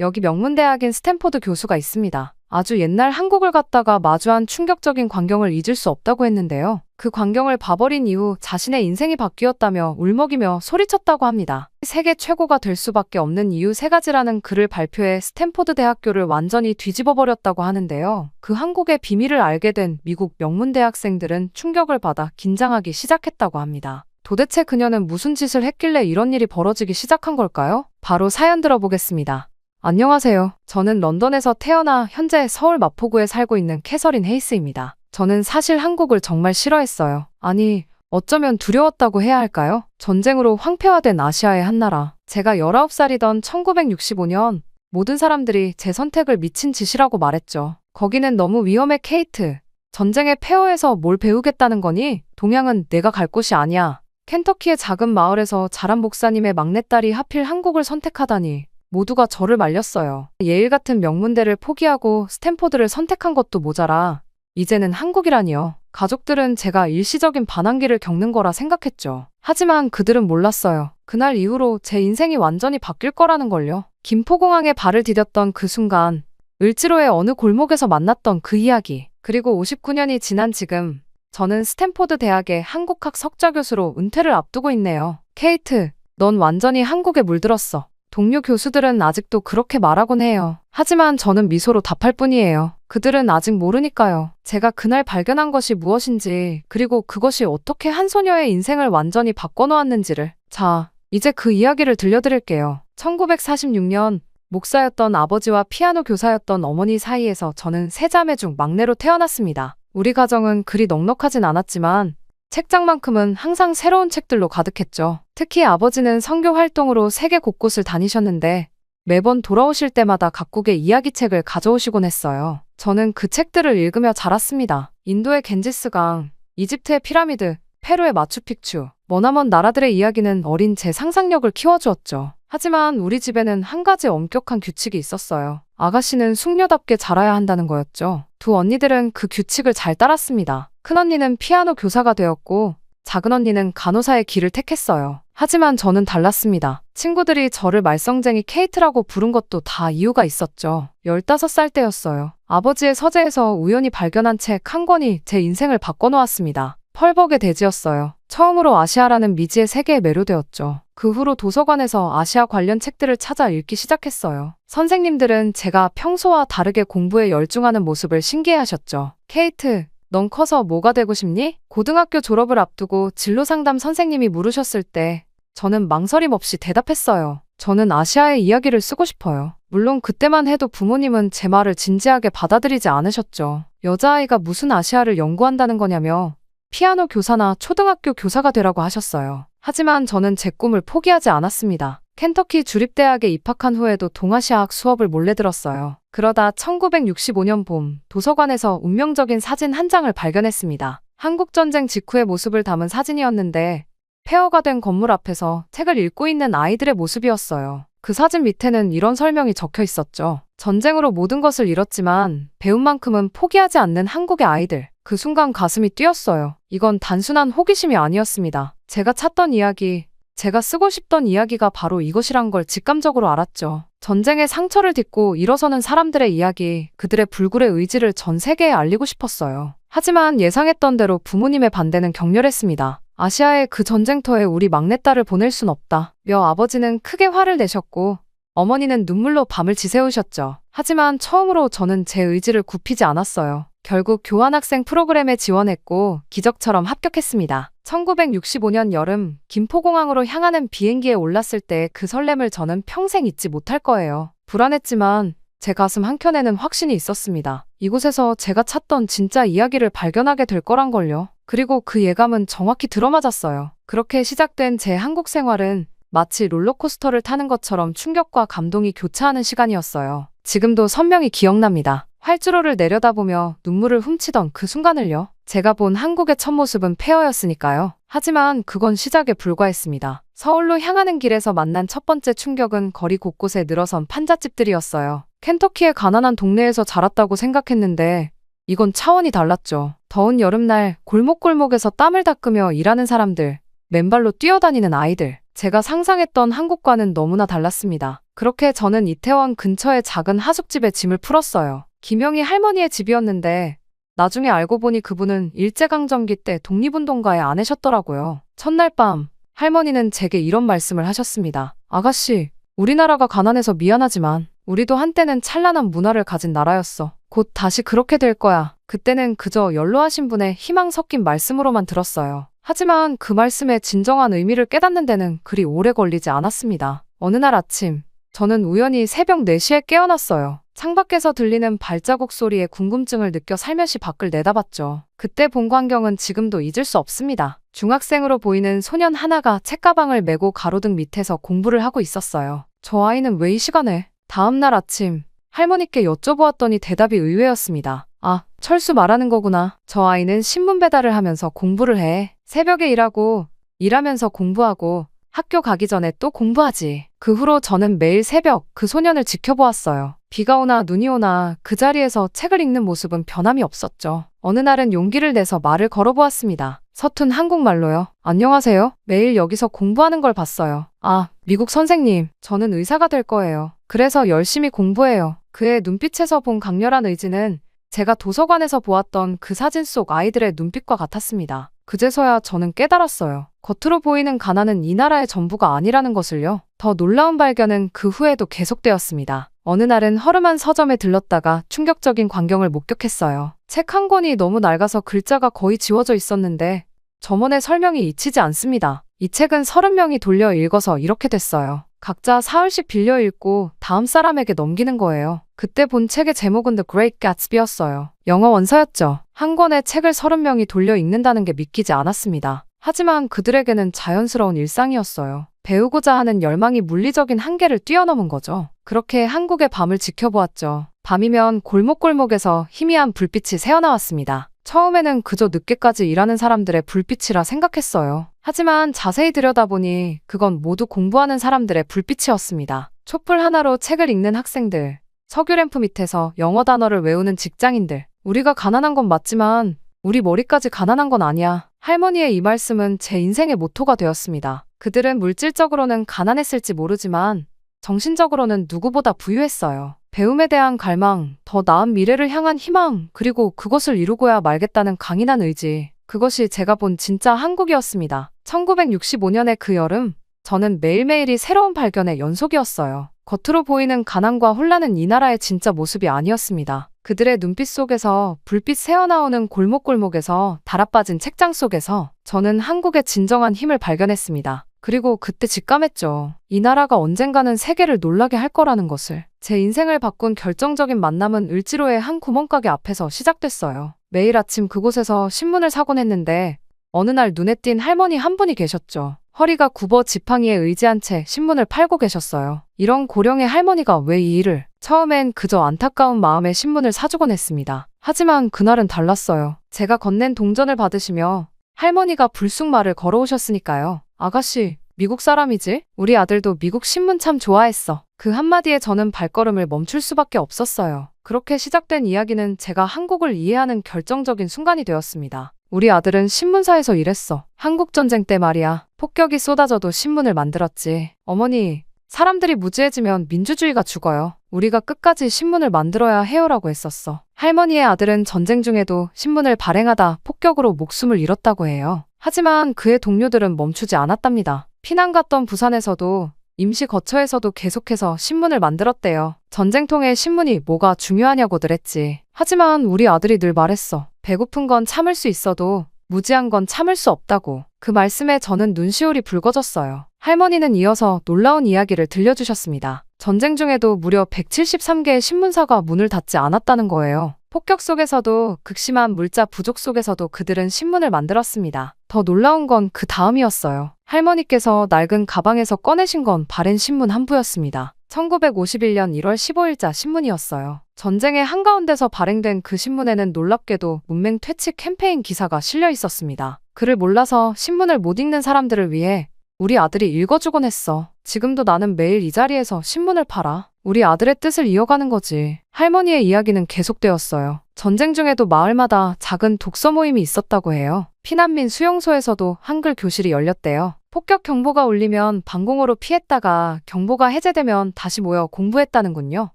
여기 명문대학인 스탠포드 교수가 있습니다. 아주 옛날 한국을 갔다가 마주한 충격적인 광경을 잊을 수 없다고 했는데요. 그 광경을 봐버린 이후 자신의 인생이 바뀌었다며 울먹이며 소리쳤다고 합니다. 세계 최고가 될 수밖에 없는 이유 3가지라는 글을 발표해 스탠포드 대학교를 완전히 뒤집어버렸다고 하는데요. 그 한국의 비밀을 알게 된 미국 명문대학생들은 충격을 받아 긴장하기 시작했다고 합니다. 도대체 그녀는 무슨 짓을 했길래 이런 일이 벌어지기 시작한 걸까요? 바로 사연 들어보겠습니다. 안녕하세요. 저는 런던에서 태어나 현재 서울 마포구에 살고 있는 캐서린 헤이스입니다. 저는 사실 한국을 정말 싫어했어요. 아니, 어쩌면 두려웠다고 해야 할까요? 전쟁으로 황폐화된 아시아의 한 나라. 제가 19살이던 1965년 모든 사람들이 제 선택을 미친 짓이라고 말했죠. 거기는 너무 위험해, 케이트. 전쟁의 폐허에서 뭘 배우겠다는 거니? 동양은 내가 갈 곳이 아니야. 켄터키의 작은 마을에서 자란 목사님의 막내딸이 하필 한국을 선택하다니. 모두가 저를 말렸어요. 예일 같은 명문대를 포기하고 스탠포드를 선택한 것도 모자라 이제는 한국이라니요. 가족들은 제가 일시적인 반항기를 겪는 거라 생각했죠. 하지만 그들은 몰랐어요. 그날 이후로 제 인생이 완전히 바뀔 거라는 걸요. 김포공항에 발을 디뎠던 그 순간, 을지로의 어느 골목에서 만났던 그 이야기, 그리고 59년이 지난 지금 저는 스탠포드 대학의 한국학 석좌 교수로 은퇴를 앞두고 있네요. 케이트, 넌 완전히 한국에 물들었어. 동료 교수들은 아직도 그렇게 말하곤 해요. 하지만 저는 미소로 답할 뿐이에요. 그들은 아직 모르니까요. 제가 그날 발견한 것이 무엇인지, 그리고 그것이 어떻게 한 소녀의 인생을 완전히 바꿔놓았는지를. 자, 이제 그 이야기를 들려드릴게요. 1946년 목사였던 아버지와 피아노 교사였던 어머니 사이에서 저는 3자매 중 막내로 태어났습니다. 우리 가정은 그리 넉넉하진 않았지만 책장만큼은 항상 새로운 책들로 가득했죠. 특히 아버지는 선교 활동으로 세계 곳곳을 다니셨는데 매번 돌아오실 때마다 각국의 이야기책을 가져오시곤 했어요. 저는 그 책들을 읽으며 자랐습니다. 인도의 겐지스강, 이집트의 피라미드, 페루의 마추픽추, 머나먼 나라들의 이야기는 어린 제 상상력을 키워주었죠. 하지만 우리 집에는 한 가지 엄격한 규칙이 있었어요. 아가씨는 숙녀답게 자라야 한다는 거였죠. 두 언니들은 그 규칙을 잘 따랐습니다. 큰언니는 피아노 교사가 되었고 작은 언니는 간호사의 길을 택했어요. 하지만 저는 달랐습니다. 친구들이 저를 말썽쟁이 케이트라고 부른 것도 다 이유가 있었죠. 15살 때였어요. 아버지의 서재에서 우연히 발견한 책 한 권이 제 인생을 바꿔놓았습니다. 펄벅의 대지였어요. 처음으로 아시아라는 미지의 세계에 매료되었죠. 그 후로 도서관에서 아시아 관련 책들을 찾아 읽기 시작했어요. 선생님들은 제가 평소와 다르게 공부에 열중하는 모습을 신기해하셨죠. 케이트, 넌 커서 뭐가 되고 싶니? 고등학교 졸업을 앞두고 진로상담 선생님이 물으셨을 때 저는 망설임 없이 대답했어요. 저는 아시아의 이야기를 쓰고 싶어요. 물론 그때만 해도 부모님은 제 말을 진지하게 받아들이지 않으셨죠. 여자아이가 무슨 아시아를 연구한다는 거냐며 피아노 교사나 초등학교 교사가 되라고 하셨어요. 하지만 저는 제 꿈을 포기하지 않았습니다. 켄터키 주립대학에 입학한 후에도 동아시아학 수업을 몰래 들었어요. 그러다 1965년 봄, 도서관에서 운명적인 사진 한 장을 발견했습니다. 한국전쟁 직후의 모습을 담은 사진이었는데 폐허가 된 건물 앞에서 책을 읽고 있는 아이들의 모습이었어요. 그 사진 밑에는 이런 설명이 적혀 있었죠. 전쟁으로 모든 것을 잃었지만 배운 만큼은 포기하지 않는 한국의 아이들. 그 순간 가슴이 뛰었어요. 이건 단순한 호기심이 아니었습니다. 제가 찾던 이야기, 제가 쓰고 싶던 이야기가 바로 이것이란 걸 직감적으로 알았죠. 전쟁의 상처를 딛고 일어서는 사람들의 이야기, 그들의 불굴의 의지를 전 세계에 알리고 싶었어요. 하지만 예상했던 대로 부모님의 반대는 격렬했습니다. 아시아의 그 전쟁터에 우리 막내딸을 보낼 순 없다. 며 아버지는 크게 화를 내셨고 어머니는 눈물로 밤을 지새우셨죠. 하지만 처음으로 저는 제 의지를 굽히지 않았어요. 결국 교환학생 프로그램에 지원했고 기적처럼 합격했습니다. 1965년 여름 김포공항으로 향하는 비행기에 올랐을 때 그 설렘을 저는 평생 잊지 못할 거예요. 불안했지만 제 가슴 한켠에는 확신이 있었습니다. 이곳에서 제가 찾던 진짜 이야기를 발견하게 될 거란 걸요. 그리고 그 예감은 정확히 들어맞았어요. 그렇게 시작된 제 한국 생활은 마치 롤러코스터를 타는 것처럼 충격과 감동이 교차하는 시간이었어요. 지금도 선명히 기억납니다. 활주로를 내려다보며 눈물을 훔치던 그 순간을요. 제가 본 한국의 첫 모습은 폐허였으니까요. 하지만 그건 시작에 불과했습니다. 서울로 향하는 길에서 만난 첫 번째 충격은 거리 곳곳에 늘어선 판잣집들이었어요. 켄터키의 가난한 동네에서 자랐다고 생각했는데 이건 차원이 달랐죠. 더운 여름날 골목골목에서 땀을 닦으며 일하는 사람들, 맨발로 뛰어다니는 아이들. 제가 상상했던 한국과는 너무나 달랐습니다. 그렇게 저는 이태원 근처의 작은 하숙집에 짐을 풀었어요. 김영희 할머니의 집이었는데 나중에 알고 보니 그분은 일제강점기 때 독립운동가의 아내셨더라고요. 첫날 밤 할머니는 제게 이런 말씀을 하셨습니다. 아가씨, 우리나라가 가난해서 미안하지만 우리도 한때는 찬란한 문화를 가진 나라였어. 곧 다시 그렇게 될 거야. 그때는 그저 연로하신 분의 희망 섞인 말씀으로만 들었어요. 하지만 그 말씀의 진정한 의미를 깨닫는 데는 그리 오래 걸리지 않았습니다. 어느 날 아침, 저는 우연히 새벽 4시에 깨어났어요. 창밖에서 들리는 발자국 소리에 궁금증을 느껴 살며시 밖을 내다봤죠. 그때 본 광경은 지금도 잊을 수 없습니다. 중학생으로 보이는 소년 하나가 책가방을 메고 가로등 밑에서 공부를 하고 있었어요. 저 아이는 왜 이 시간에? 다음 날 아침 할머니께 여쭤보았더니 대답이 의외였습니다. 아, 철수 말하는 거구나. 저 아이는 신문 배달을 하면서 공부를 해. 새벽에 일하고 일하면서 공부하고 학교 가기 전에 또 공부하지. 그 후로 저는 매일 새벽 그 소년을 지켜보았어요. 비가 오나 눈이 오나 그 자리에서 책을 읽는 모습은 변함이 없었죠. 어느 날은 용기를 내서 말을 걸어보았습니다. 서툰 한국말로요. 안녕하세요. 매일 여기서 공부하는 걸 봤어요. 아, 미국 선생님. 저는 의사가 될 거예요. 그래서 열심히 공부해요. 그의 눈빛에서 본 강렬한 의지는 제가 도서관에서 보았던 그 사진 속 아이들의 눈빛과 같았습니다. 그제서야 저는 깨달았어요. 겉으로 보이는 가난은 이 나라의 전부가 아니라는 것을요. 더 놀라운 발견은 그 후에도 계속되었습니다. 어느 날은 허름한 서점에 들렀다가 충격적인 광경을 목격했어요. 책 한 권이 너무 낡아서 글자가 거의 지워져 있었는데 점원의 설명이 잊히지 않습니다. 이 책은 30명이 돌려 읽어서 이렇게 됐어요. 각자 사흘씩 빌려 읽고 다음 사람에게 넘기는 거예요. 그때 본 책의 제목은 The Great Gatsby였어요. 영어 원서였죠. 한 권의 책을 30명이 돌려 읽는다는 게 믿기지 않았습니다. 하지만 그들에게는 자연스러운 일상이었어요. 배우고자 하는 열망이 물리적인 한계를 뛰어넘은 거죠. 그렇게 한국의 밤을 지켜보았죠. 밤이면 골목골목에서 희미한 불빛이 새어나왔습니다. 처음에는 그저 늦게까지 일하는 사람들의 불빛이라 생각했어요. 하지만 자세히 들여다보니 그건 모두 공부하는 사람들의 불빛이었습니다. 촛불 하나로 책을 읽는 학생들, 석유램프 밑에서 영어 단어를 외우는 직장인들. 우리가 가난한 건 맞지만 우리 머리까지 가난한 건 아니야. 할머니의 이 말씀은 제 인생의 모토가 되었습니다. 그들은 물질적으로는 가난했을지 모르지만 정신적으로는 누구보다 부유했어요. 배움에 대한 갈망, 더 나은 미래를 향한 희망, 그리고 그것을 이루고야 말겠다는 강인한 의지. 그것이 제가 본 진짜 한국이었습니다. 1965년의 그 여름, 저는 매일매일이 새로운 발견의 연속이었어요. 겉으로 보이는 가난과 혼란은 이 나라의 진짜 모습이 아니었습니다. 그들의 눈빛 속에서, 불빛 새어나오는 골목골목에서, 달아빠진 책장 속에서 저는 한국의 진정한 힘을 발견했습니다. 그리고 그때 직감했죠. 이 나라가 언젠가는 세계를 놀라게 할 거라는 것을. 제 인생을 바꾼 결정적인 만남은 을지로의 한 구멍가게 앞에서 시작됐어요. 매일 아침 그곳에서 신문을 사곤 했는데 어느 날 눈에 띈 할머니 한 분이 계셨죠. 허리가 굽어 지팡이에 의지한 채 신문을 팔고 계셨어요. 이런 고령의 할머니가 왜 이 일을? 처음엔 그저 안타까운 마음에 신문을 사주곤 했습니다. 하지만 그날은 달랐어요. 제가 건넨 동전을 받으시며 할머니가 불쑥 말을 걸어오셨으니까요. 아가씨, 미국 사람이지? 우리 아들도 미국 신문 참 좋아했어. 그 한마디에 저는 발걸음을 멈출 수밖에 없었어요. 그렇게 시작된 이야기는 제가 한국을 이해하는 결정적인 순간이 되었습니다. 우리 아들은 신문사에서 일했어. 한국전쟁 때 말이야. 폭격이 쏟아져도 신문을 만들었지. 어머니, 사람들이 무지해지면 민주주의가 죽어요. 우리가 끝까지 신문을 만들어야 해요라고 했었어. 할머니의 아들은 전쟁 중에도 신문을 발행하다 폭격으로 목숨을 잃었다고 해요. 하지만 그의 동료들은 멈추지 않았답니다. 피난 갔던 부산에서도 임시 거처에서도 계속해서 신문을 만들었대요. 전쟁통에 신문이 뭐가 중요하냐고들 했지. 하지만 우리 아들이 늘 말했어. 배고픈 건 참을 수 있어도 무지한 건 참을 수 없다고. 그 말씀에 저는 눈시울이 붉어졌어요. 할머니는 이어서 놀라운 이야기를 들려주셨습니다. 전쟁 중에도 무려 173개의 신문사가 문을 닫지 않았다는 거예요. 폭격 속에서도 극심한 물자 부족 속에서도 그들은 신문을 만들었습니다. 더 놀라운 건 그 다음이었어요. 할머니께서 낡은 가방에서 꺼내신 건 바랜 신문 한 부였습니다. 1951년 1월 15일자 신문이었어요. 전쟁의 한가운데서 발행된 그 신문에는 놀랍게도 문맹 퇴치 캠페인 기사가 실려 있었습니다. 그를 몰라서 신문을 못 읽는 사람들을 위해 우리 아들이 읽어주곤 했어. 지금도 나는 매일 이 자리에서 신문을 팔아. 우리 아들의 뜻을 이어가는 거지. 할머니의 이야기는 계속되었어요. 전쟁 중에도 마을마다 작은 독서 모임이 있었다고 해요. 피난민 수용소에서도 한글 교실이 열렸대요. 폭격 경보가 울리면 방공호로 피했다가 경보가 해제되면 다시 모여 공부했다는군요.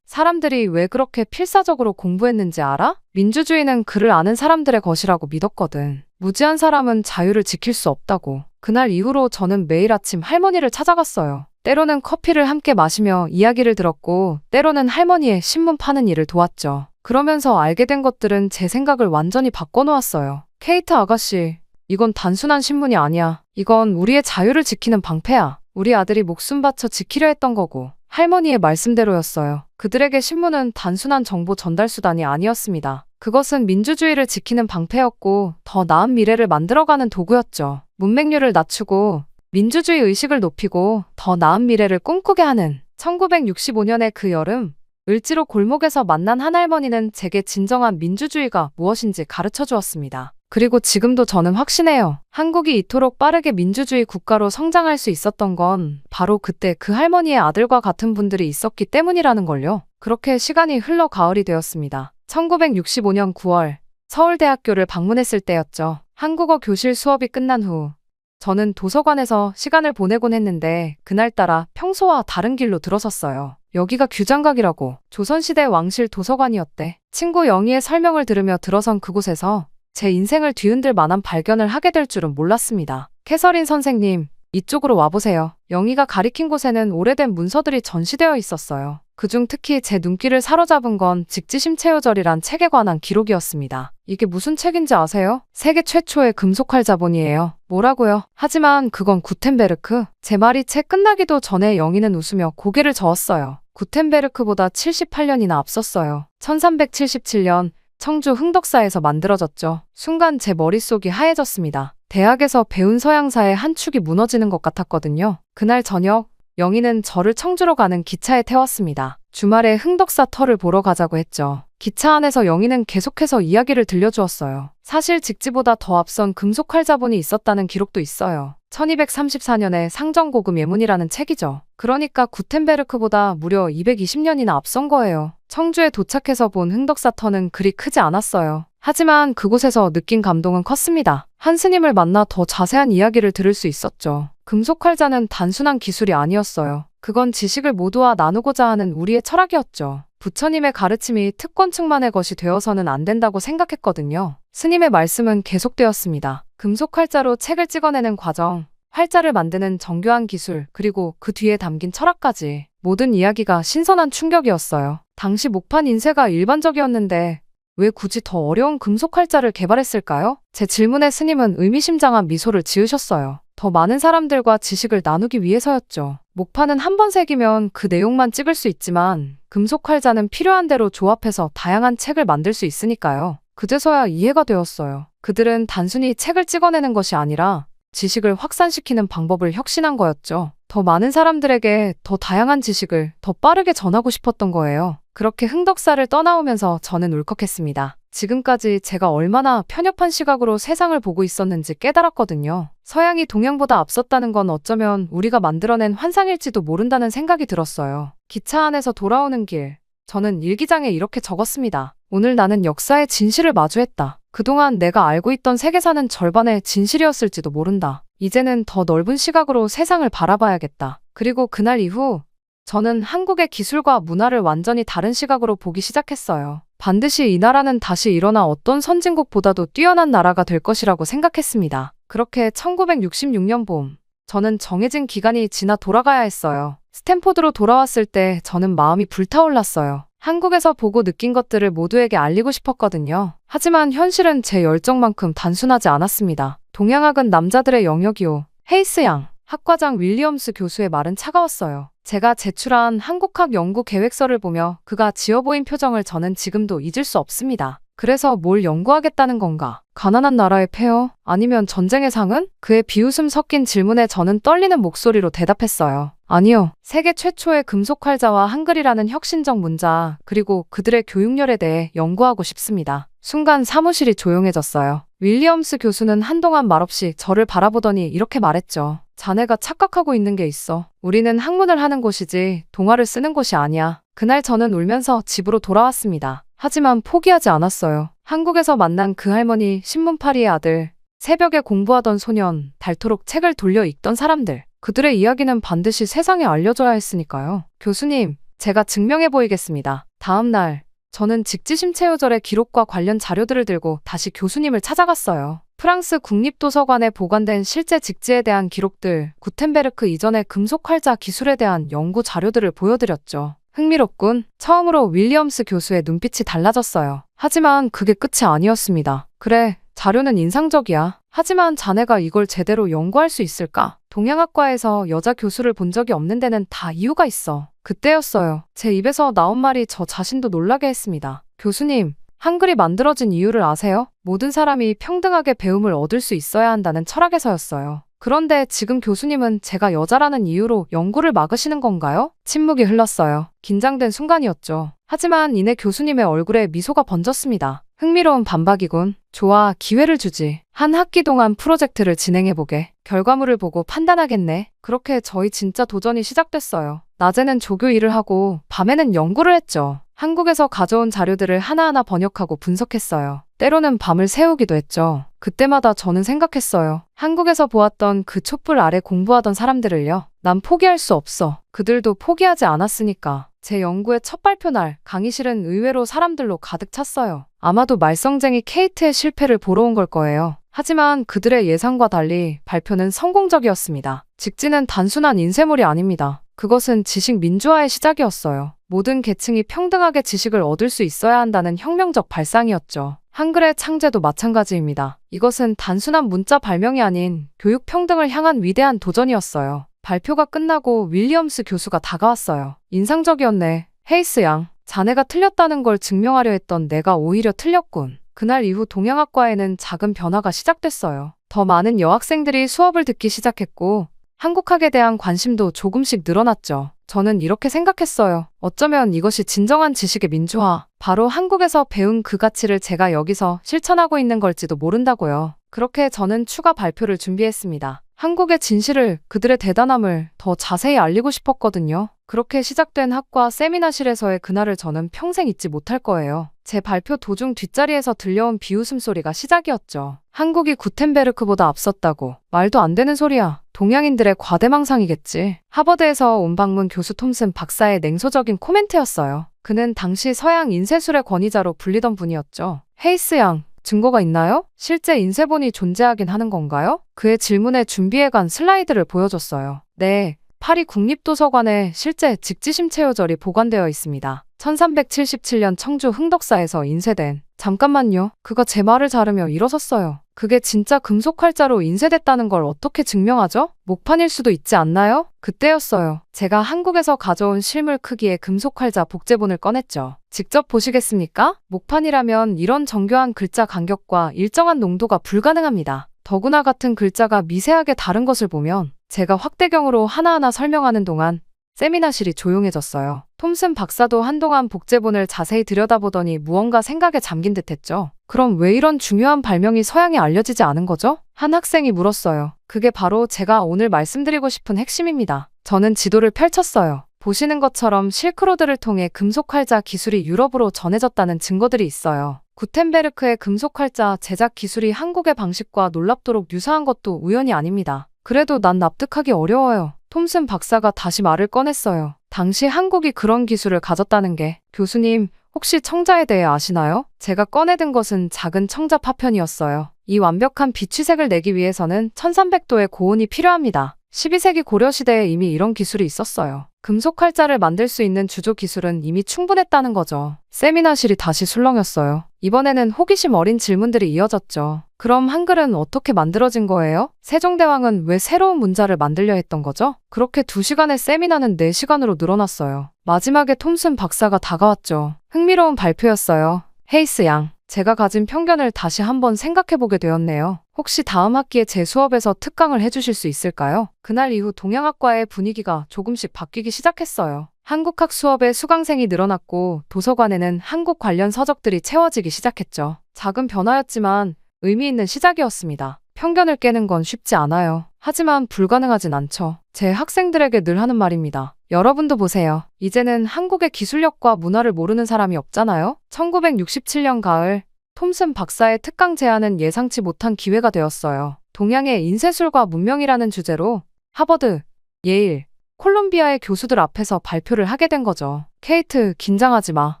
사람들이 왜 그렇게 필사적으로 공부했는지 알아? 민주주의는 글을 아는 사람들의 것이라고 믿었거든. 무지한 사람은 자유를 지킬 수 없다고. 그날 이후로 저는 매일 아침 할머니를 찾아갔어요. 때로는 커피를 함께 마시며 이야기를 들었고, 때로는 할머니의 신문 파는 일을 도왔죠. 그러면서 알게 된 것들은 제 생각을 완전히 바꿔놓았어요. 케이트 아가씨, 이건 단순한 신문이 아니야. 이건 우리의 자유를 지키는 방패야. 우리 아들이 목숨 바쳐 지키려 했던 거고. 할머니의 말씀대로였어요. 그들에게 신문은 단순한 정보 전달 수단이 아니었습니다. 그것은 민주주의를 지키는 방패였고 더 나은 미래를 만들어가는 도구였죠. 문맹률을 낮추고 민주주의 의식을 높이고 더 나은 미래를 꿈꾸게 하는 1965년의 그 여름, 을지로 골목에서 만난 한 할머니는 제게 진정한 민주주의가 무엇인지 가르쳐 주었습니다. 그리고 지금도 저는 확신해요. 한국이 이토록 빠르게 민주주의 국가로 성장할 수 있었던 건 바로 그때 그 할머니의 아들과 같은 분들이 있었기 때문이라는 걸요. 그렇게 시간이 흘러 가을이 되었습니다. 1965년 9월, 서울대학교를 방문했을 때였죠. 한국어 교실 수업이 끝난 후 저는 도서관에서 시간을 보내곤 했는데 그날따라 평소와 다른 길로 들어섰어요. 여기가 규장각이라고. 조선시대 왕실 도서관이었대. 친구 영희의 설명을 들으며 들어선 그곳에서 제 인생을 뒤흔들 만한 발견을 하게 될 줄은 몰랐습니다. 캐서린 선생님, 이쪽으로 와보세요. 영희가 가리킨 곳에는 오래된 문서들이 전시되어 있었어요. 그중 특히 제 눈길을 사로잡은 건 직지심체요절이란 책에 관한 기록이었습니다. 이게 무슨 책인지 아세요? 세계 최초의 금속활 자본이에요. 뭐라고요? 하지만 그건 구텐베르크. 제 말이 책 끝나기도 전에 영희는 웃으며 고개를 저었어요. 구텐베르크보다 78년이나 앞섰어요. 1377년 청주 흥덕사에서 만들어졌죠. 순간 제 머릿속이 하얘졌습니다. 대학에서 배운 서양사의 한 축이 무너지는 것 같았거든요. 그날 저녁, 영희는 저를 청주로 가는 기차에 태웠습니다. 주말에 흥덕사 터를 보러 가자고 했죠. 기차 안에서 영희는 계속해서 이야기를 들려주었어요. 사실 직지보다 더 앞선 금속활 자본이 있었다는 기록도 있어요. 1234년에 상정고금 예문이라는 책이죠. 그러니까 구텐베르크보다 무려 220년이나 앞선 거예요. 청주에 도착해서 본 흥덕사 터는 그리 크지 않았어요. 하지만 그곳에서 느낀 감동은 컸습니다. 한 스님을 만나 더 자세한 이야기를 들을 수 있었죠. 금속활자는 단순한 기술이 아니었어요. 그건 지식을 모두와 나누고자 하는 우리의 철학이었죠. 부처님의 가르침이 특권층만의 것이 되어서는 안 된다고 생각했거든요. 스님의 말씀은 계속되었습니다. 금속활자로 책을 찍어내는 과정, 활자를 만드는 정교한 기술, 그리고 그 뒤에 담긴 철학까지. 모든 이야기가 신선한 충격이었어요. 당시 목판 인쇄가 일반적이었는데 왜 굳이 더 어려운 금속활자를 개발했을까요? 제 질문에 스님은 의미심장한 미소를 지으셨어요. 더 많은 사람들과 지식을 나누기 위해서였죠. 목판은 한 번 새기면 그 내용만 찍을 수 있지만 금속활자는 필요한 대로 조합해서 다양한 책을 만들 수 있으니까요. 그제서야 이해가 되었어요. 그들은 단순히 책을 찍어내는 것이 아니라 지식을 확산시키는 방법을 혁신한 거였죠. 더 많은 사람들에게 더 다양한 지식을 더 빠르게 전하고 싶었던 거예요. 그렇게 흥덕사를 떠나오면서 저는 울컥했습니다. 지금까지 제가 얼마나 편협한 시각으로 세상을 보고 있었는지 깨달았거든요. 서양이 동양보다 앞섰다는 건 어쩌면 우리가 만들어낸 환상일지도 모른다는 생각이 들었어요. 기차 안에서 돌아오는 길, 저는 일기장에 이렇게 적었습니다. 오늘 나는 역사의 진실을 마주했다. 그동안 내가 알고 있던 세계사는 절반의 진실이었을지도 모른다. 이제는 더 넓은 시각으로 세상을 바라봐야겠다. 그리고 그날 이후 저는 한국의 기술과 문화를 완전히 다른 시각으로 보기 시작했어요. 반드시 이 나라는 다시 일어나 어떤 선진국보다도 뛰어난 나라가 될 것이라고 생각했습니다. 그렇게 1966년 봄, 저는 정해진 기간이 지나 돌아가야 했어요. 스탠포드로 돌아왔을 때 저는 마음이 불타올랐어요. 한국에서 보고 느낀 것들을 모두에게 알리고 싶었거든요. 하지만 현실은 제 열정만큼 단순하지 않았습니다. 동양학은 남자들의 영역이요. 헤이스 양, 학과장 윌리엄스 교수의 말은 차가웠어요. 제가 제출한 한국학 연구 계획서를 보며 그가 지어 보인 표정을 저는 지금도 잊을 수 없습니다. 그래서 뭘 연구하겠다는 건가? 가난한 나라의 폐허? 아니면 전쟁의 상은? 그의 비웃음 섞인 질문에 저는 떨리는 목소리로 대답했어요. 아니요. 세계 최초의 금속활자와 한글이라는 혁신적 문자, 그리고 그들의 교육열에 대해 연구하고 싶습니다. 순간 사무실이 조용해졌어요. 윌리엄스 교수는 한동안 말없이 저를 바라보더니 이렇게 말했죠. 자네가 착각하고 있는 게 있어. 우리는 학문을 하는 곳이지 동화를 쓰는 곳이 아니야. 그날 저는 울면서 집으로 돌아왔습니다. 하지만 포기하지 않았어요. 한국에서 만난 그 할머니, 신문파리의 아들, 새벽에 공부하던 소년, 닳도록 책을 돌려 읽던 사람들. 그들의 이야기는 반드시 세상에 알려져야 했으니까요. 교수님, 제가 증명해 보이겠습니다. 다음 날, 저는 직지심체요절의 기록과 관련 자료들을 들고 다시 교수님을 찾아갔어요. 프랑스 국립도서관에 보관된 실제 직지에 대한 기록들, 구텐베르크 이전의 금속활자 기술에 대한 연구 자료들을 보여드렸죠. 흥미롭군. 처음으로 윌리엄스 교수의 눈빛이 달라졌어요. 하지만 그게 끝이 아니었습니다. 그래, 자료는 인상적이야. 하지만 자네가 이걸 제대로 연구할 수 있을까? 동양학과에서 여자 교수를 본 적이 없는 데는 다 이유가 있어. 그때였어요. 제 입에서 나온 말이 저 자신도 놀라게 했습니다. 교수님, 한글이 만들어진 이유를 아세요? 모든 사람이 평등하게 배움을 얻을 수 있어야 한다는 철학에서였어요. 그런데 지금 교수님은 제가 여자라는 이유로 연구를 막으시는 건가요? 침묵이 흘렀어요. 긴장된 순간이었죠. 하지만 이내 교수님의 얼굴에 미소가 번졌습니다. 흥미로운 반박이군. 좋아, 기회를 주지. 한 학기 동안 프로젝트를 진행해보게. 결과물을 보고 판단하겠네. 그렇게 저희 진짜 도전이 시작됐어요. 낮에는 조교 일을 하고 밤에는 연구를 했죠. 한국에서 가져온 자료들을 하나하나 번역하고 분석했어요. 때로는 밤을 새우기도 했죠. 그때마다 저는 생각했어요. 한국에서 보았던 그 촛불 아래 공부하던 사람들을요. 난 포기할 수 없어. 그들도 포기하지 않았으니까. 제 연구의 첫 발표 날, 강의실은 의외로 사람들로 가득 찼어요. 아마도 말썽쟁이 케이트의 실패를 보러 온 걸 거예요. 하지만 그들의 예상과 달리 발표는 성공적이었습니다. 직지는 단순한 인쇄물이 아닙니다. 그것은 지식 민주화의 시작이었어요. 모든 계층이 평등하게 지식을 얻을 수 있어야 한다는 혁명적 발상이었죠. 한글의 창제도 마찬가지입니다. 이것은 단순한 문자 발명이 아닌 교육 평등을 향한 위대한 도전이었어요. 발표가 끝나고 윌리엄스 교수가 다가왔어요. 인상적이었네. 헤이스 양, 자네가 틀렸다는 걸 증명하려 했던 내가 오히려 틀렸군. 그날 이후 동양학과에는 작은 변화가 시작됐어요. 더 많은 여학생들이 수업을 듣기 시작했고 한국학에 대한 관심도 조금씩 늘어났죠. 저는 이렇게 생각했어요. 어쩌면 이것이 진정한 지식의 민주화, 바로 한국에서 배운 그 가치를 제가 여기서 실천하고 있는 걸지도 모른다고요. 그렇게 저는 추가 발표를 준비했습니다. 한국의 진실을, 그들의 대단함을 더 자세히 알리고 싶었거든요. 그렇게 시작된 학과 세미나실에서의 그날을 저는 평생 잊지 못할 거예요. 제 발표 도중 뒷자리에서 들려온 비웃음 소리가 시작이었죠. 한국이 구텐베르크보다 앞섰다고. 말도 안 되는 소리야. 동양인들의 과대망상이겠지. 하버드에서 온 방문 교수 톰슨 박사의 냉소적인 코멘트였어요. 그는 당시 서양 인쇄술의 권위자로 불리던 분이었죠. 헤이스 양, 증거가 있나요? 실제 인쇄본이 존재하긴 하는 건가요? 그의 질문에 준비해간 슬라이드를 보여줬어요. 네, 파리 국립도서관에 실제 직지심체요절이 보관되어 있습니다. 1377년 청주 흥덕사에서 인쇄된. 잠깐만요. 그가 제 말을 자르며 일어섰어요. 그게 진짜 금속활자로 인쇄됐다는 걸 어떻게 증명하죠? 목판일 수도 있지 않나요? 그때였어요. 제가 한국에서 가져온 실물 크기의 금속활자 복제본을 꺼냈죠. 직접 보시겠습니까? 목판이라면 이런 정교한 글자 간격과 일정한 농도가 불가능합니다. 더구나 같은 글자가 미세하게 다른 것을 보면 제가 확대경으로 하나하나 설명하는 동안 세미나실이 조용해졌어요. 톰슨 박사도 한동안 복제본을 자세히 들여다보더니 무언가 생각에 잠긴 듯했죠. 그럼 왜 이런 중요한 발명이 서양에 알려지지 않은 거죠? 한 학생이 물었어요. 그게 바로 제가 오늘 말씀드리고 싶은 핵심입니다. 저는 지도를 펼쳤어요. 보시는 것처럼 실크로드를 통해 금속활자 기술이 유럽으로 전해졌다는 증거들이 있어요. 구텐베르크의 금속활자 제작 기술이 한국의 방식과 놀랍도록 유사한 것도 우연이 아닙니다. 그래도 난 납득하기 어려워요. 톰슨 박사가 다시 말을 꺼냈어요. 당시 한국이 그런 기술을 가졌다는 게. 교수님, 혹시 청자에 대해 아시나요? 제가 꺼내든 것은 작은 청자 파편이었어요. 이 완벽한 비취색을 내기 위해서는 1300도의 고온이 필요합니다. 12세기 고려시대에 이미 이런 기술이 있었어요. 금속활자를 만들 수 있는 주조 기술은 이미 충분했다는 거죠. 세미나실이 다시 술렁였어요. 이번에는 호기심 어린 질문들이 이어졌죠. 그럼 한글은 어떻게 만들어진 거예요? 세종대왕은 왜 새로운 문자를 만들려 했던 거죠? 그렇게 2시간의 세미나는 4시간으로 늘어났어요. 마지막에 톰슨 박사가 다가왔죠. 흥미로운 발표였어요. 헤이스 양, 제가 가진 편견을 다시 한번 생각해보게 되었네요. 혹시 다음 학기에 제 수업에서 특강을 해주실 수 있을까요? 그날 이후 동양학과의 분위기가 조금씩 바뀌기 시작했어요. 한국학 수업에 수강생이 늘어났고 도서관에는 한국 관련 서적들이 채워지기 시작했죠. 작은 변화였지만 의미 있는 시작이었습니다. 편견을 깨는 건 쉽지 않아요. 하지만 불가능하진 않죠. 제 학생들에게 늘 하는 말입니다. 여러분도 보세요. 이제는 한국의 기술력과 문화를 모르는 사람이 없잖아요. 1967년 가을 톰슨 박사의 특강 제안은 예상치 못한 기회가 되었어요. 동양의 인쇄술과 문명이라는 주제로 하버드, 예일, 콜롬비아의 교수들 앞에서 발표를 하게 된 거죠. 케이트, 긴장하지 마.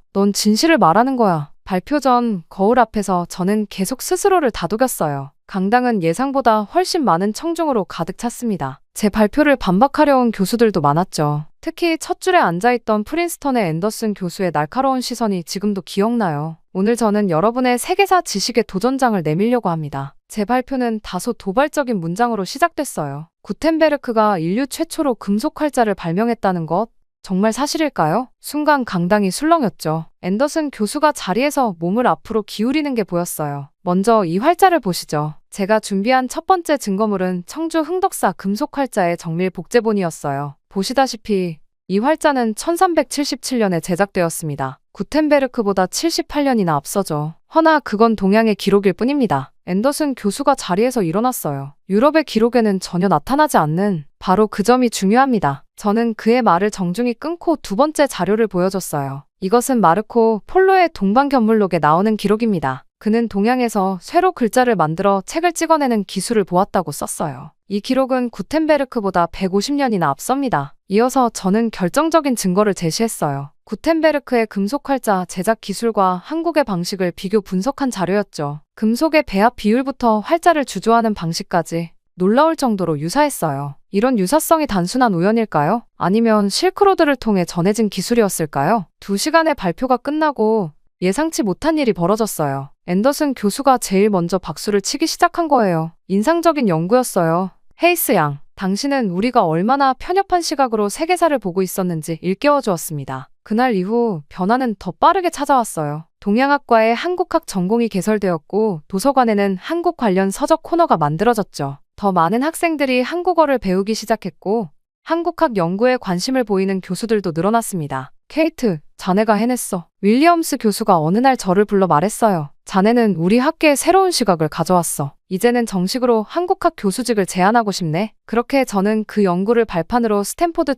넌 진실을 말하는 거야. 발표 전 거울 앞에서 저는 계속 스스로를 다독였어요. 강당은 예상보다 훨씬 많은 청중으로 가득 찼습니다. 제 발표를 반박하려 온 교수들도 많았죠. 특히 첫 줄에 앉아있던 프린스턴의 앤더슨 교수의 날카로운 시선이 지금도 기억나요. 오늘 저는 여러분의 세계사 지식의 도전장을 내밀려고 합니다. 제 발표는 다소 도발적인 문장으로 시작됐어요. 구텐베르크가 인류 최초로 금속 활자를 발명했다는 것, 정말 사실일까요? 순간 강당이 술렁였죠. 앤더슨 교수가 자리에서 몸을 앞으로 기울이는 게 보였어요. 먼저 이 활자를 보시죠. 제가 준비한 첫 번째 증거물은 청주 흥덕사 금속 활자의 정밀 복제본이었어요. 보시다시피 이 활자는 1377년에 제작되었습니다. 구텐베르크보다 78년이나 앞서죠. 허나 그건 동양의 기록일 뿐입니다. 앤더슨 교수가 자리에서 일어났어요. 유럽의 기록에는 전혀 나타나지 않는 바로 그 점이 중요합니다. 저는 그의 말을 정중히 끊고 두 번째 자료를 보여줬어요. 이것은 마르코 폴로의 동방견물록에 나오는 기록입니다. 그는 동양에서 쇠로 글자를 만들어 책을 찍어내는 기술을 보았다고 썼어요. 이 기록은 구텐베르크보다 150년이나 앞섭니다. 이어서 저는 결정적인 증거를 제시했어요. 구텐베르크의 금속 활자 제작 기술과 한국의 방식을 비교 분석한 자료였죠. 금속의 배합 비율부터 활자를 주조하는 방식까지 놀라울 정도로 유사했어요. 이런 유사성이 단순한 우연일까요? 아니면 실크로드를 통해 전해진 기술이었을까요? 2시간의 발표가 끝나고 예상치 못한 일이 벌어졌어요. 앤더슨 교수가 제일 먼저 박수를 치기 시작한 거예요. 인상적인 연구였어요. 헤이스 양, 당신은 우리가 얼마나 편협한 시각으로 세계사를 보고 있었는지 일깨워 주었습니다. 그날 이후 변화는 더 빠르게 찾아왔어요. 동양학과에 한국학 전공이 개설되었고 도서관에는 한국 관련 서적 코너가 만들어졌죠. 더 많은 학생들이 한국어를 배우기 시작했고 한국학 연구에 관심을 보이는 교수들도 늘어났습니다. 케이트, 자네가 해냈어. 윌리엄스 교수가 어느 날 저를 불러 말했어요. 자네는 우리 학계에 새로운 시각을 가져왔어. 이제는 정식으로 한국학 교수직을 제안하고 싶네. 그렇게 저는 그 연구를 발판으로 스탠포드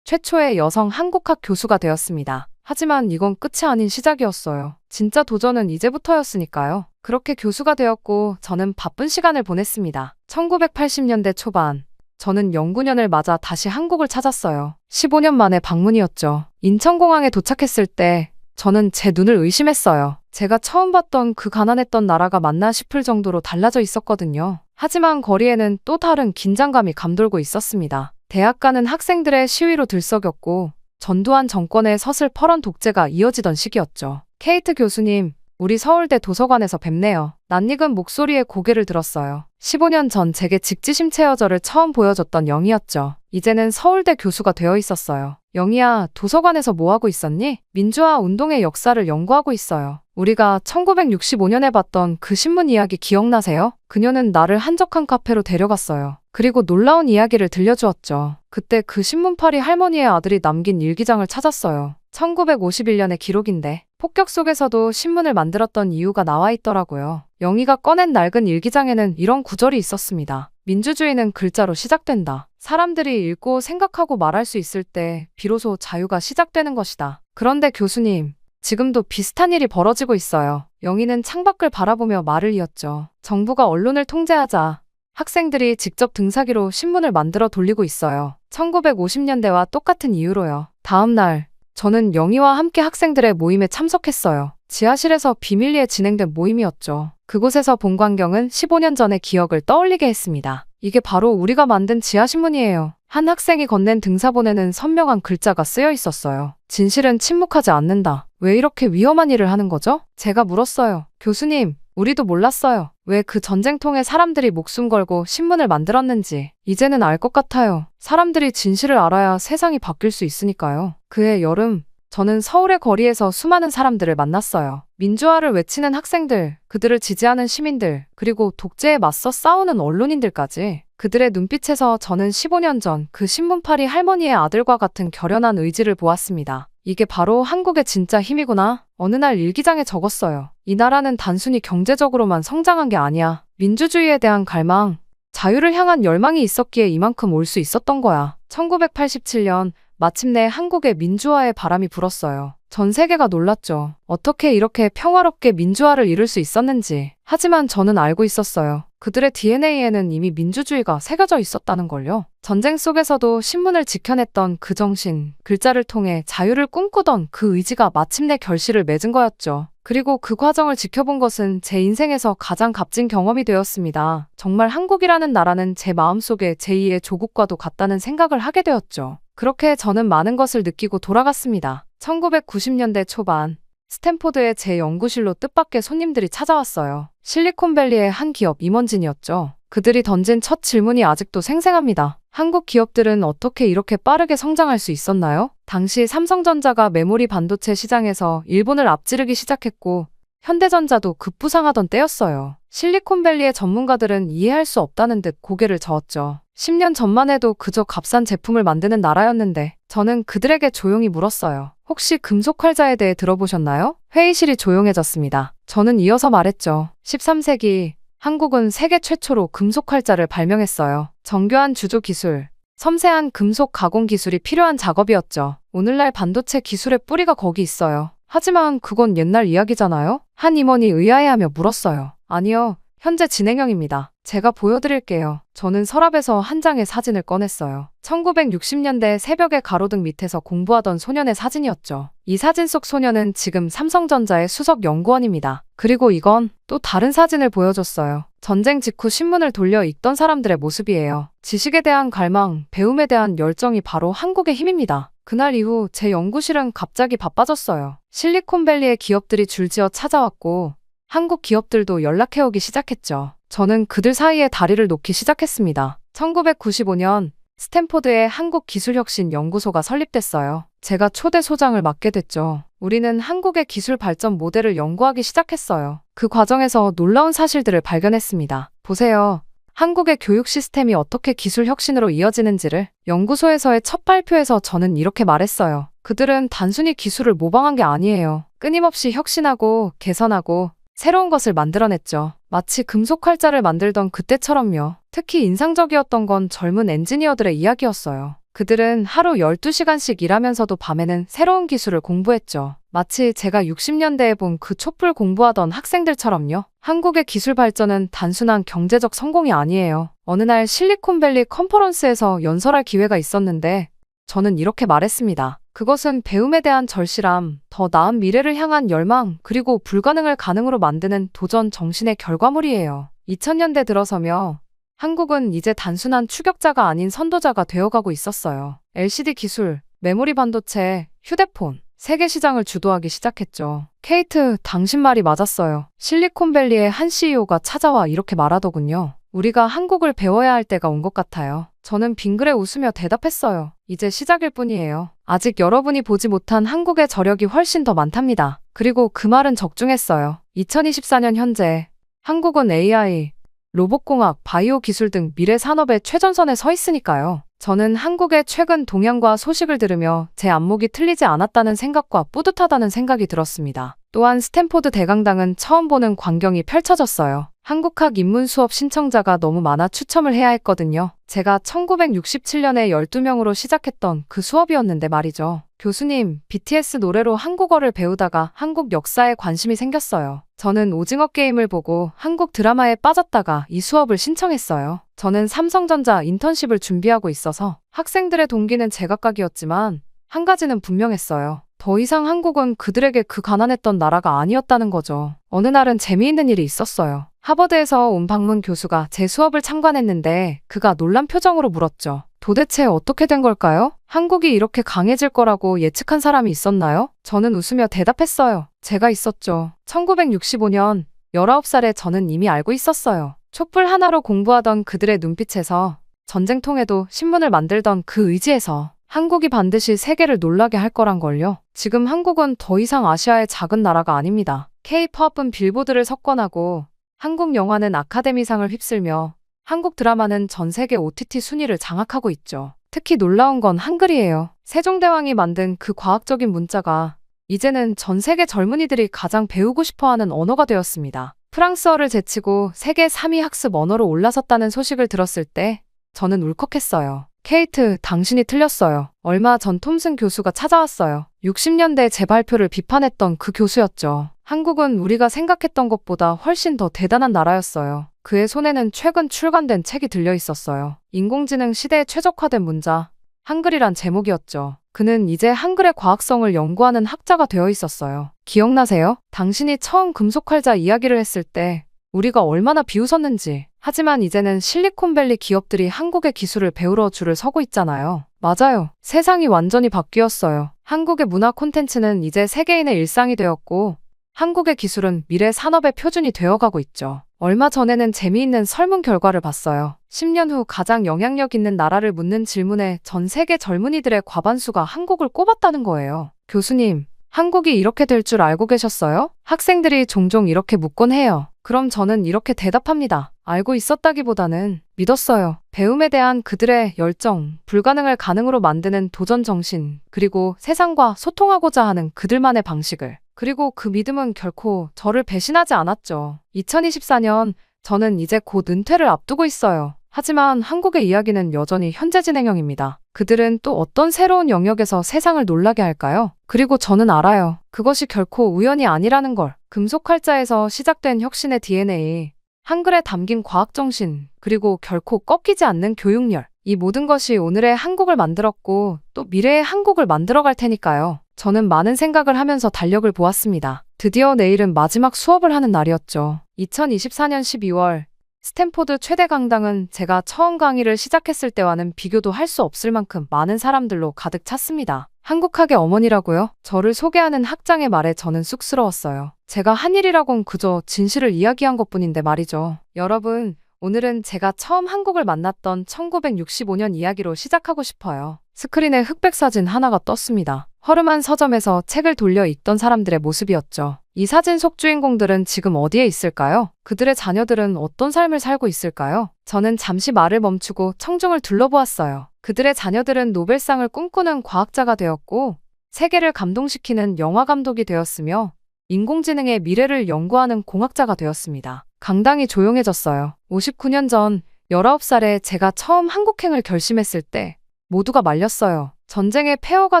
최초의 여성 한국학 교수가 되었습니다. 하지만 이건 끝이 아닌 시작이었어요. 진짜 도전은 이제부터였으니까요. 그렇게 교수가 되었고 저는 바쁜 시간을 보냈습니다. 1980년대 초반, 저는 연구년을 맞아 다시 한국을 찾았어요. 15년 만에 방문이었죠. 인천공항에 도착했을 때 저는 제 눈을 의심했어요. 제가 처음 봤던 그 가난했던 나라가 맞나 싶을 정도로 달라져 있었거든요. 하지만 거리에는 또 다른 긴장감이 감돌고 있었습니다. 대학가는 학생들의 시위로 들썩였고 전두환 정권의 서슬퍼런 독재가 이어지던 시기였죠. 케이트 교수님, 우리 서울대 도서관에서 뵙네요. 낯익은 목소리에 고개를 들었어요. 15년 전 제게 직지심 체어저를 처음 보여줬던 영희였죠. 이제는 서울대 교수가 되어 있었어요. 영희야, 도서관에서 뭐하고 있었니? 민주화 운동의 역사를 연구하고 있어요. 우리가 1965년에 봤던 그 신문 이야기 기억나세요? 그녀는 나를 한적한 카페로 데려갔어요. 그리고 놀라운 이야기를 들려주었죠. 그때 그 신문파리 할머니의 아들이 남긴 일기장을 찾았어요. 1951년의 기록인데 폭격 속에서도 신문을 만들었던 이유가 나와 있더라고요. 영희가 꺼낸 낡은 일기장에는 이런 구절이 있었습니다. 민주주의는 글자로 시작된다. 사람들이 읽고 생각하고 말할 수 있을 때 비로소 자유가 시작되는 것이다. 그런데 교수님, 지금도 비슷한 일이 벌어지고 있어요. 영희는 창밖을 바라보며 말을 이었죠. 정부가 언론을 통제하자 학생들이 직접 등사기로 신문을 만들어 돌리고 있어요. 1950년대와 똑같은 이유로요. 다음 날, 저는 영희와 함께 학생들의 모임에 참석했어요. 지하실에서 비밀리에 진행된 모임이었죠. 그곳에서 본 광경은 15년 전의 기억을 떠올리게 했습니다. 이게 바로 우리가 만든 지하신문이에요. 한 학생이 건넨 등사본에는 선명한 글자가 쓰여 있었어요. 진실은 침묵하지 않는다. 왜 이렇게 위험한 일을 하는 거죠? 제가 물었어요. 교수님, 우리도 몰랐어요. 왜 그 전쟁통에 사람들이 목숨 걸고 신문을 만들었는지. 이제는 알 것 같아요. 사람들이 진실을 알아야 세상이 바뀔 수 있으니까요. 그해 여름, 저는 서울의 거리에서 수많은 사람들을 만났어요. 민주화를 외치는 학생들, 그들을 지지하는 시민들, 그리고 독재에 맞서 싸우는 언론인들까지. 그들의 눈빛에서 저는 15년 전 그 신문파리 할머니의 아들과 같은 결연한 의지를 보았습니다. 이게 바로 한국의 진짜 힘이구나. 어느 날 일기장에 적었어요. 이 나라는 단순히 경제적으로만 성장한 게 아니야. 민주주의에 대한 갈망, 자유를 향한 열망이 있었기에 이만큼 올 수 있었던 거야. 1987년 마침내 한국의 민주화의 바람이 불었어요. 전 세계가 놀랐죠. 어떻게 이렇게 평화롭게 민주화를 이룰 수 있었는지. 하지만 저는 알고 있었어요. 그들의 DNA에는 이미 민주주의가 새겨져 있었다는 걸요. 전쟁 속에서도 신문을 지켜냈던 그 정신, 글자를 통해 자유를 꿈꾸던 그 의지가 마침내 결실을 맺은 거였죠. 그리고 그 과정을 지켜본 것은 제 인생에서 가장 값진 경험이 되었습니다. 정말 한국이라는 나라는 제 마음속에 제2의 조국과도 같다는 생각을 하게 되었죠. 그렇게 저는 많은 것을 느끼고 돌아갔습니다. 1990년대 초반, 스탠포드의 제 연구실로 뜻밖의 손님들이 찾아왔어요. 실리콘밸리의 한 기업 임원진이었죠. 그들이 던진 첫 질문이 아직도 생생합니다. 한국 기업들은 어떻게 이렇게 빠르게 성장할 수 있었나요? 당시 삼성전자가 메모리 반도체 시장에서 일본을 앞지르기 시작했고 현대전자도 급부상하던 때였어요. 실리콘밸리의 전문가들은 이해할 수 없다는 듯 고개를 저었죠. 10년 전만 해도 그저 값싼 제품을 만드는 나라였는데 저는 그들에게 조용히 물었어요. 혹시 금속 활자에 대해 들어보셨나요? 회의실이 조용해졌습니다. 저는 이어서 말했죠. 13세기 한국은 세계 최초로 금속 활자를 발명했어요. 정교한 주조 기술, 섬세한 금속 가공 기술이 필요한 작업이었죠. 오늘날 반도체 기술의 뿌리가 거기 있어요. 하지만 그건 옛날 이야기잖아요? 한 임원이 의아해하며 물었어요. 아니요, 현재 진행형입니다. 제가 보여드릴게요. 저는 서랍에서 한 장의 사진을 꺼냈어요. 1960년대 새벽의 가로등 밑에서 공부하던 소년의 사진이었죠. 이 사진 속 소년은 지금 삼성전자의 수석 연구원입니다. 그리고 이건 또 다른 사진을 보여줬어요. 전쟁 직후 신문을 돌려 읽던 사람들의 모습이에요. 지식에 대한 갈망, 배움에 대한 열정이 바로 한국의 힘입니다. 그날 이후 제 연구실은 갑자기 바빠졌어요. 실리콘밸리의 기업들이 줄지어 찾아왔고 한국 기업들도 연락해오기 시작했죠. 저는 그들 사이에 다리를 놓기 시작했습니다. 1995년 스탠포드의 한국기술혁신연구소가 설립됐어요. 제가 초대 소장을 맡게 됐죠. 우리는 한국의 기술 발전 모델을 연구하기 시작했어요. 그 과정에서 놀라운 사실들을 발견했습니다. 보세요. 한국의 교육 시스템이 어떻게 기술 혁신으로 이어지는지를. 연구소에서의 첫 발표에서 저는 이렇게 말했어요. 그들은 단순히 기술을 모방한 게 아니에요. 끊임없이 혁신하고 개선하고 새로운 것을 만들어냈죠. 마치 금속 활자를 만들던 그때처럼요. 특히 인상적이었던 건 젊은 엔지니어들의 이야기였어요. 그들은 하루 12시간씩 일하면서도 밤에는 새로운 기술을 공부했죠. 마치 제가 60년대에 본 그 촛불 공부하던 학생들처럼요. 한국의 기술 발전은 단순한 경제적 성공이 아니에요. 어느 날 실리콘밸리 컨퍼런스에서 연설할 기회가 있었는데 저는 이렇게 말했습니다. 그것은 배움에 대한 절실함, 더 나은 미래를 향한 열망, 그리고 불가능을 가능으로 만드는 도전 정신의 결과물이에요. 2000년대 들어서며 한국은 이제 단순한 추격자가 아닌 선도자가 되어가고 있었어요. LCD 기술, 메모리 반도체, 휴대폰, 세계 시장을 주도하기 시작했죠. 케이트, 당신 말이 맞았어요. 실리콘밸리의 한 CEO가 찾아와 이렇게 말하더군요. 우리가 한국을 배워야 할 때가 온 것 같아요. 저는 빙그레 웃으며 대답했어요. 이제 시작일 뿐이에요. 아직 여러분이 보지 못한 한국의 저력이 훨씬 더 많답니다. 그리고 그 말은 적중했어요. 2024년 현재 한국은 AI, 로봇공학, 바이오 기술 등 미래 산업의 최전선에 서 있으니까요. 저는 한국의 최근 동향과 소식을 들으며 제 안목이 틀리지 않았다는 생각과 뿌듯하다는 생각이 들었습니다. 또한 스탠포드 대강당은 처음 보는 광경이 펼쳐졌어요. 한국학 입문 수업 신청자가 너무 많아 추첨을 해야 했거든요. 제가 1967년에 12명으로 시작했던 그 수업이었는데 말이죠. 교수님, BTS 노래로 한국어를 배우다가 한국 역사에 관심이 생겼어요. 저는 오징어 게임을 보고 한국 드라마에 빠졌다가 이 수업을 신청했어요. 저는 삼성전자 인턴십을 준비하고 있어서 학생들의 동기는 제각각이었지만 한 가지는 분명했어요. 더 이상 한국은 그들에게 그 가난했던 나라가 아니었다는 거죠. 어느 날은 재미있는 일이 있었어요. 하버드에서 온 박문 교수가 제 수업을 참관했는데 그가 놀란 표정으로 물었죠. 도대체 어떻게 된 걸까요? 한국이 이렇게 강해질 거라고 예측한 사람이 있었나요? 저는 웃으며 대답했어요. 제가 있었죠. 1965년 19살에 저는 이미 알고 있었어요. 촛불 하나로 공부하던 그들의 눈빛에서, 전쟁통에도 신문을 만들던 그 의지에서 한국이 반드시 세계를 놀라게 할 거란 걸요. 지금 한국은 더 이상 아시아의 작은 나라가 아닙니다. K-팝은 빌보드를 석권하고 한국 영화는 아카데미상을 휩쓸며 한국 드라마는 전 세계 OTT 순위를 장악하고 있죠. 특히 놀라운 건 한글이에요. 세종대왕이 만든 그 과학적인 문자가 이제는 전 세계 젊은이들이 가장 배우고 싶어하는 언어가 되었습니다. 프랑스어를 제치고 세계 3위 학습 언어로 올라섰다는 소식을 들었을 때 저는 울컥했어요. 케이트, 당신이 틀렸어요. 얼마 전 톰슨 교수가 찾아왔어요. 60년대 재발표를 비판했던 그 교수였죠. 한국은 우리가 생각했던 것보다 훨씬 더 대단한 나라였어요. 그의 손에는 최근 출간된 책이 들려 있었어요. 인공지능 시대에 최적화된 문자, 한글이란 제목이었죠. 그는 이제 한글의 과학성을 연구하는 학자가 되어 있었어요. 기억나세요? 당신이 처음 금속활자 이야기를 했을 때 우리가 얼마나 비웃었는지. 하지만 이제는 실리콘밸리 기업들이 한국의 기술을 배우러 줄을 서고 있잖아요. 맞아요. 세상이 완전히 바뀌었어요. 한국의 문화 콘텐츠는 이제 세계인의 일상이 되었고 한국의 기술은 미래 산업의 표준이 되어가고 있죠. 얼마 전에는 재미있는 설문 결과를 봤어요. 10년 후 가장 영향력 있는 나라를 묻는 질문에 전 세계 젊은이들의 과반수가 한국을 꼽았다는 거예요. 교수님, 한국이 이렇게 될 줄 알고 계셨어요? 학생들이 종종 이렇게 묻곤 해요. 그럼 저는 이렇게 대답합니다. 알고 있었다기보다는 믿었어요. 배움에 대한 그들의 열정, 불가능을 가능으로 만드는 도전 정신, 그리고 세상과 소통하고자 하는 그들만의 방식을. 그리고 그 믿음은 결코 저를 배신하지 않았죠. 2024년, 저는 이제 곧 은퇴를 앞두고 있어요. 하지만 한국의 이야기는 여전히 현재 진행형입니다. 그들은 또 어떤 새로운 영역에서 세상을 놀라게 할까요? 그리고 저는 알아요. 그것이 결코 우연이 아니라는 걸. 금속활자에서 시작된 혁신의 DNA, 한글에 담긴 과학정신, 그리고 결코 꺾이지 않는 교육열. 이 모든 것이 오늘의 한국을 만들었고 또 미래의 한국을 만들어갈 테니까요. 저는 많은 생각을 하면서 달력을 보았습니다. 드디어 내일은 마지막 수업을 하는 날이었죠. 2024년 12월 스탠포드 최대 강당은 제가 처음 강의를 시작했을 때와는 비교도 할 수 없을 만큼 많은 사람들로 가득 찼습니다. 한국학의 어머니라고요? 저를 소개하는 학장의 말에 저는 쑥스러웠어요. 제가 한 일이라곤 그저 진실을 이야기한 것뿐인데 말이죠. 여러분, 오늘은 제가 처음 한국을 만났던 1965년 이야기로 시작하고 싶어요. 스크린에 흑백 사진 하나가 떴습니다. 허름한 서점에서 책을 돌려 읽던 사람들의 모습이었죠. 이 사진 속 주인공들은 지금 어디에 있을까요? 그들의 자녀들은 어떤 삶을 살고 있을까요? 저는 잠시 말을 멈추고 청중을 둘러보았어요. 그들의 자녀들은 노벨상을 꿈꾸는 과학자가 되었고 세계를 감동시키는 영화 감독이 되었으며 인공지능의 미래를 연구하는 공학자가 되었습니다. 강당이 조용해졌어요. 59년 전 19살에 제가 처음 한국행을 결심했을 때 모두가 말렸어요. 전쟁의 폐허가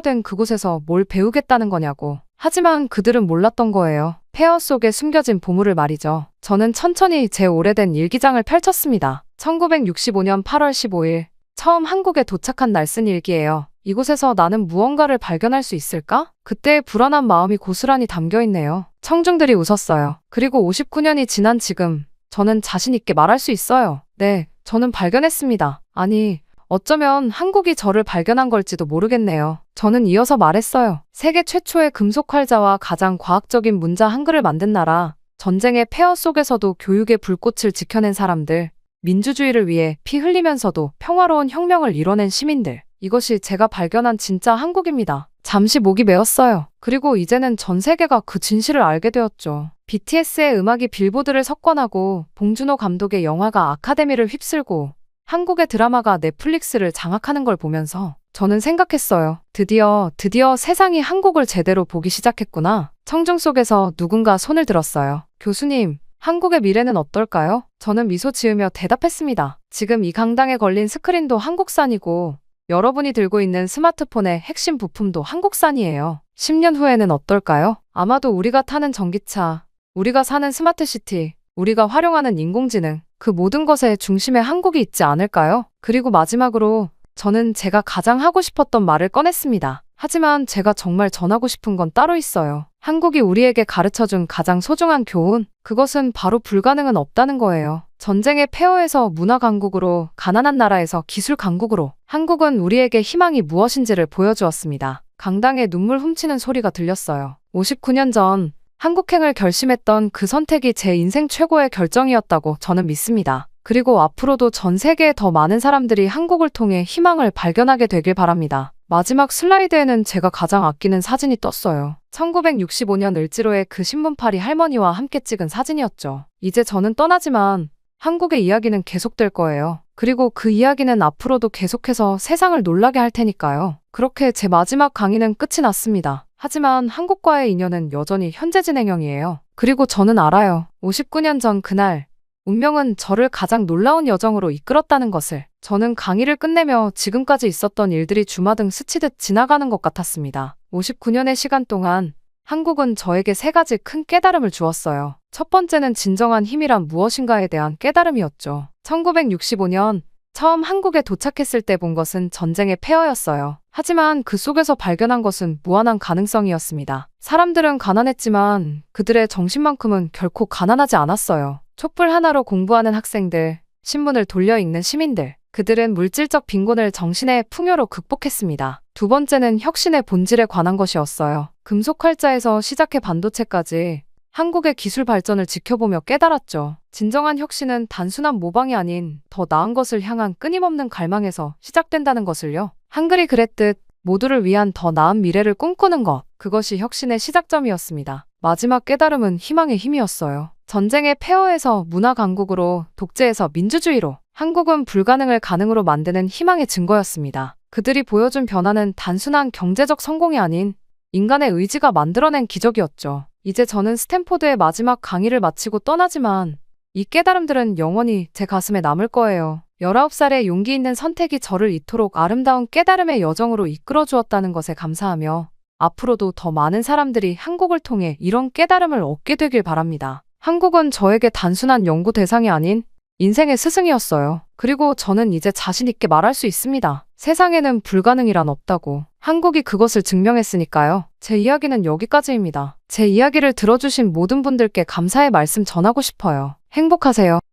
된 그곳에서 뭘 배우겠다는 거냐고. 하지만 그들은 몰랐던 거예요. 폐허 속에 숨겨진 보물을 말이죠. 저는 천천히 제 오래된 일기장을 펼쳤습니다. 1965년 8월 15일 처음 한국에 도착한 날 쓴 일기예요. 이곳에서 나는 무언가를 발견할 수 있을까? 그때의 불안한 마음이 고스란히 담겨있네요. 청중들이 웃었어요. 그리고 59년이 지난 지금 저는 자신 있게 말할 수 있어요. 네, 저는 발견했습니다. 아니, 어쩌면 한국이 저를 발견한 걸지도 모르겠네요. 저는 이어서 말했어요. 세계 최초의 금속활자와 가장 과학적인 문자 한글을 만든 나라, 전쟁의 폐허 속에서도 교육의 불꽃을 지켜낸 사람들, 민주주의를 위해 피 흘리면서도 평화로운 혁명을 이뤄낸 시민들. 이것이 제가 발견한 진짜 한국입니다. 잠시 목이 메었어요. 그리고 이제는 전 세계가 그 진실을 알게 되었죠. BTS의 음악이 빌보드를 석권하고 봉준호 감독의 영화가 아카데미를 휩쓸고 한국의 드라마가 넷플릭스를 장악하는 걸 보면서 저는 생각했어요. 드디어 세상이 한국을 제대로 보기 시작했구나. 청중 속에서 누군가 손을 들었어요. 교수님, 한국의 미래는 어떨까요? 저는 미소 지으며 대답했습니다. 지금 이 강당에 걸린 스크린도 한국산이고 여러분이 들고 있는 스마트폰의 핵심 부품도 한국산이에요. 10년 후에는 어떨까요? 아마도 우리가 타는 전기차, 우리가 사는 스마트시티, 우리가 활용하는 인공지능, 그 모든 것의 중심에 한국이 있지 않을까요? 그리고 마지막으로 저는 제가 가장 하고 싶었던 말을 꺼냈습니다. 하지만 제가 정말 전하고 싶은 건 따로 있어요. 한국이 우리에게 가르쳐준 가장 소중한 교훈, 그것은 바로 불가능은 없다는 거예요. 전쟁의 폐허에서 문화 강국으로, 가난한 나라에서 기술 강국으로 한국은 우리에게 희망이 무엇인지를 보여주었습니다. 강당에 눈물 훔치는 소리가 들렸어요. 59년 전 한국행을 결심했던 그 선택이 제 인생 최고의 결정이었다고 저는 믿습니다. 그리고 앞으로도 전 세계의 더 많은 사람들이 한국을 통해 희망을 발견하게 되길 바랍니다. 마지막 슬라이드에는 제가 가장 아끼는 사진이 떴어요. 1965년 을지로의 그 신문파리 할머니와 함께 찍은 사진이었죠. 이제 저는 떠나지만 한국의 이야기는 계속될 거예요. 그리고 그 이야기는 앞으로도 계속해서 세상을 놀라게 할 테니까요. 그렇게 제 마지막 강의는 끝이 났습니다. 하지만 한국과의 인연은 여전히 현재 진행형이에요. 그리고 저는 알아요. 59년 전 그날 운명은 저를 가장 놀라운 여정으로 이끌었다는 것을. 저는 강의를 끝내며 지금까지 있었던 일들이 주마등 스치듯 지나가는 것 같았습니다. 59년의 시간 동안 한국은 저에게 세 가지 큰 깨달음을 주었어요. 첫 번째는 진정한 힘이란 무엇인가에 대한 깨달음이었죠. 1965년 처음 한국에 도착했을 때 본 것은 전쟁의 폐허였어요. 하지만 그 속에서 발견한 것은 무한한 가능성이었습니다. 사람들은 가난했지만 그들의 정신만큼은 결코 가난하지 않았어요. 촛불 하나로 공부하는 학생들, 신문을 돌려 읽는 시민들, 그들은 물질적 빈곤을 정신의 풍요로 극복했습니다. 두 번째는 혁신의 본질에 관한 것이었어요. 금속 활자에서 시작해 반도체까지 한국의 기술 발전을 지켜보며 깨달았죠. 진정한 혁신은 단순한 모방이 아닌 더 나은 것을 향한 끊임없는 갈망에서 시작된다는 것을요. 한글이 그랬듯 모두를 위한 더 나은 미래를 꿈꾸는 것, 그것이 혁신의 시작점이었습니다. 마지막 깨달음은 희망의 힘이었어요. 전쟁의 폐허에서 문화 강국으로, 독재에서 민주주의로, 한국은 불가능을 가능으로 만드는 희망의 증거였습니다. 그들이 보여준 변화는 단순한 경제적 성공이 아닌 인간의 의지가 만들어낸 기적이었죠. 이제 저는 스탠포드의 마지막 강의를 마치고 떠나지만 이 깨달음들은 영원히 제 가슴에 남을 거예요. 19살의 용기 있는 선택이 저를 이토록 아름다운 깨달음의 여정으로 이끌어 주었다는 것에 감사하며 앞으로도 더 많은 사람들이 한국을 통해 이런 깨달음을 얻게 되길 바랍니다. 한국은 저에게 단순한 연구 대상이 아닌 인생의 스승이었어요. 그리고 저는 이제 자신 있게 말할 수 있습니다. 세상에는 불가능이란 없다고. 한국이 그것을 증명했으니까요. 제 이야기는 여기까지입니다. 제 이야기를 들어주신 모든 분들께 감사의 말씀 전하고 싶어요. 행복하세요.